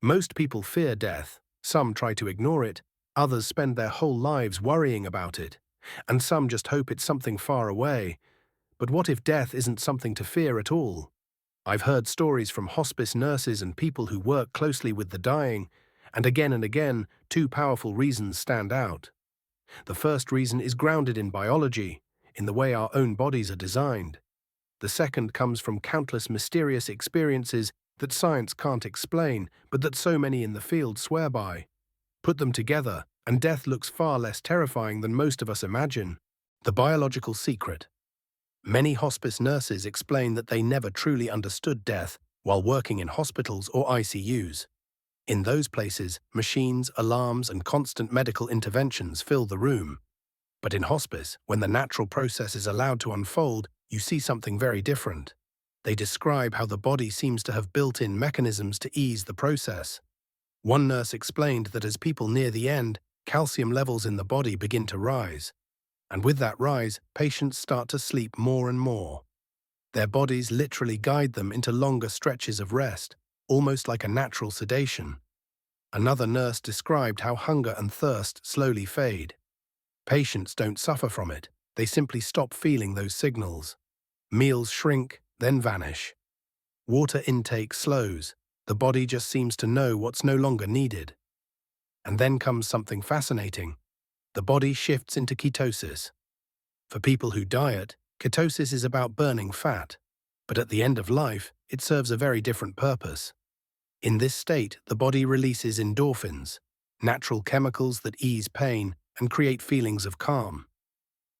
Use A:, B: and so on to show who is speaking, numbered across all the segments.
A: Most people fear death, some try to ignore it, others spend their whole lives worrying about it, and some just hope it's something far away. But what if death isn't something to fear at all? I've heard stories from hospice nurses and people who work closely with the dying, and again, two powerful reasons stand out. The first reason is grounded in biology, in the way our own bodies are designed. The second comes from countless mysterious experiences that science can't explain, but that so many in the field swear by. Put them together, and death looks far less terrifying than most of us imagine. The biological secret. Many hospice nurses explain that they never truly understood death while working in hospitals or ICUs. In those places, machines, alarms, and constant medical interventions fill the room. But in hospice, when the natural process is allowed to unfold, you see something very different. They describe how the body seems to have built-in mechanisms to ease the process. One nurse explained that as people near the end, calcium levels in the body begin to rise. And with that rise, patients start to sleep more and more. Their bodies literally guide them into longer stretches of rest, almost like a natural sedation. Another nurse described how hunger and thirst slowly fade. Patients don't suffer from it, they simply stop feeling those signals. Meals shrink, then vanish. Water intake slows, the body just seems to know what's no longer needed. And then comes something fascinating. The body shifts into ketosis. For people who diet, ketosis is about burning fat, but at the end of life, it serves a very different purpose. In this state, the body releases endorphins, natural chemicals that ease pain and create feelings of calm.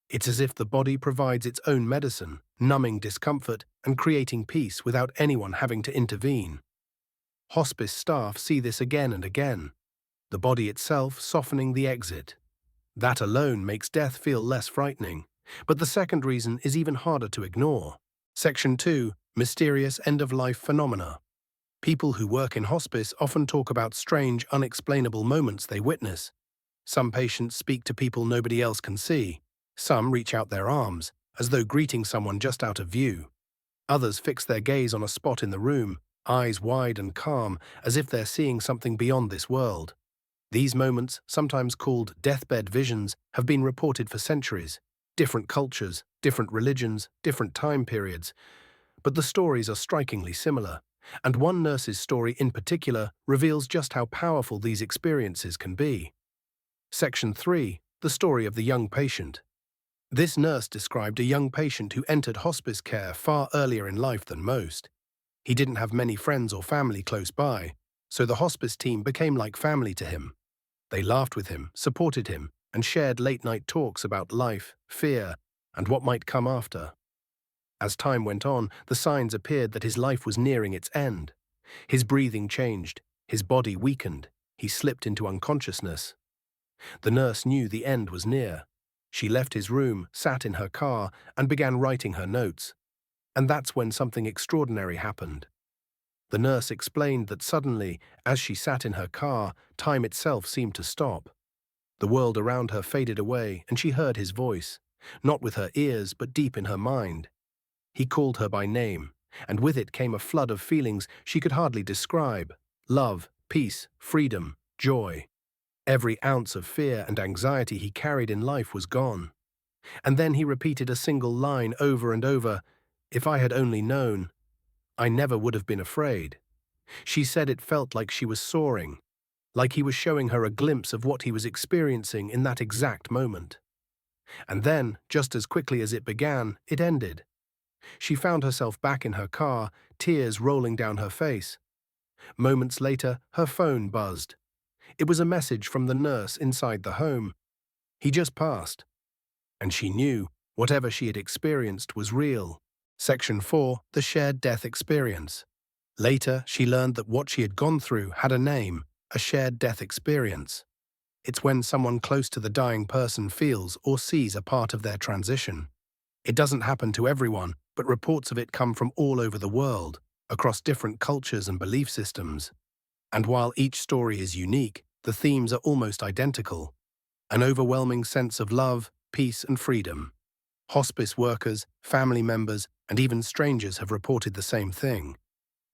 A: It's as if the body provides its own medicine, numbing discomfort and creating peace without anyone having to intervene. Hospice staff see this again and again, the body itself softening the exit. That alone makes death feel less frightening, but the second reason is even harder to ignore. Section 2. Mysterious end-of-life phenomena. People who work in hospice often talk about strange, unexplainable moments they witness. Some patients speak to people nobody else can see. Some reach out their arms, as though greeting someone just out of view. Others fix their gaze on a spot in the room, eyes wide and calm, as if they're seeing something beyond this world. These moments, sometimes called deathbed visions, have been reported for centuries. Different cultures, different religions, different time periods. But the stories are strikingly similar, and one nurse's story in particular reveals just how powerful these experiences can be. Section 3. The story of the young patient. This nurse described a young patient who entered hospice care far earlier in life than most. He didn't have many friends or family close by, so the hospice team became like family to him. They laughed with him, supported him, and shared late-night talks about life, fear, and what might come after. As time went on, the signs appeared that his life was nearing its end. His breathing changed, his body weakened, he slipped into unconsciousness. The nurse knew the end was near. She left his room, sat in her car, and began writing her notes. And that's when something extraordinary happened. The nurse explained that suddenly, as she sat in her car, time itself seemed to stop. The world around her faded away, and she heard his voice, not with her ears, but deep in her mind. He called her by name, and with it came a flood of feelings she could hardly describe: love, peace, freedom, joy. Every ounce of fear and anxiety he carried in life was gone. And then he repeated a single line over and over: "If I had only known, I never would have been afraid." She said it felt like she was soaring, like he was showing her a glimpse of what he was experiencing in that exact moment. And then, just as quickly as it began, it ended. She found herself back in her car, tears rolling down her face. Moments later, her phone buzzed. It was a message from the nurse inside the home. He just passed. And she knew whatever she had experienced was real. Section 4. The shared death experience. Later, she learned that what she had gone through had a name: a shared death experience. It's when someone close to the dying person feels or sees a part of their transition. It doesn't happen to everyone, but reports of it come from all over the world, across different cultures and belief systems. And while each story is unique, the themes are almost identical: an overwhelming sense of love, peace, and freedom. Hospice workers, family members, and even strangers have reported the same thing.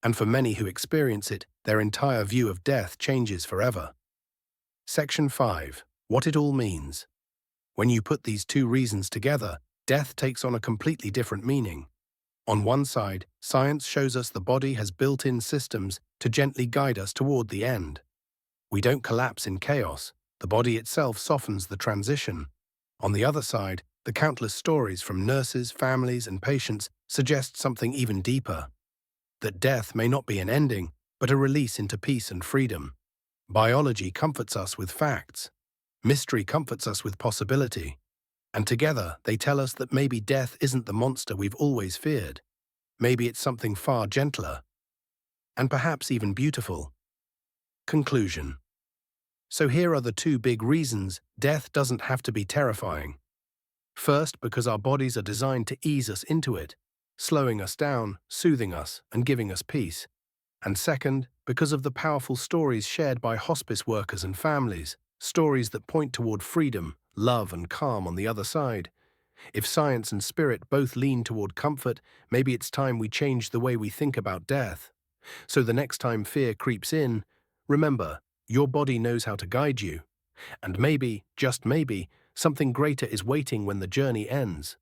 A: And for many who experience it, their entire view of death changes forever. Section 5. What it all means. When you put these two reasons together, death takes on a completely different meaning. On one side, science shows us the body has built-in systems to gently guide us toward the end. We don't collapse in chaos. The body itself softens the transition. On the other side, the countless stories from nurses, families, and patients suggest something even deeper. That death may not be an ending, but a release into peace and freedom. Biology comforts us with facts. Mystery comforts us with possibility. And together, they tell us that maybe death isn't the monster we've always feared. Maybe it's something far gentler, and perhaps even beautiful. Conclusion. So here are the two big reasons death doesn't have to be terrifying. First, because our bodies are designed to ease us into it, slowing us down, soothing us, and giving us peace. And second, because of the powerful stories shared by hospice workers and families, stories that point toward freedom, love, and calm on the other side. If science and spirit both lean toward comfort, maybe it's time we change the way we think about death. So the next time fear creeps in, remember, your body knows how to guide you. And maybe, just maybe, something greater is waiting when the journey ends.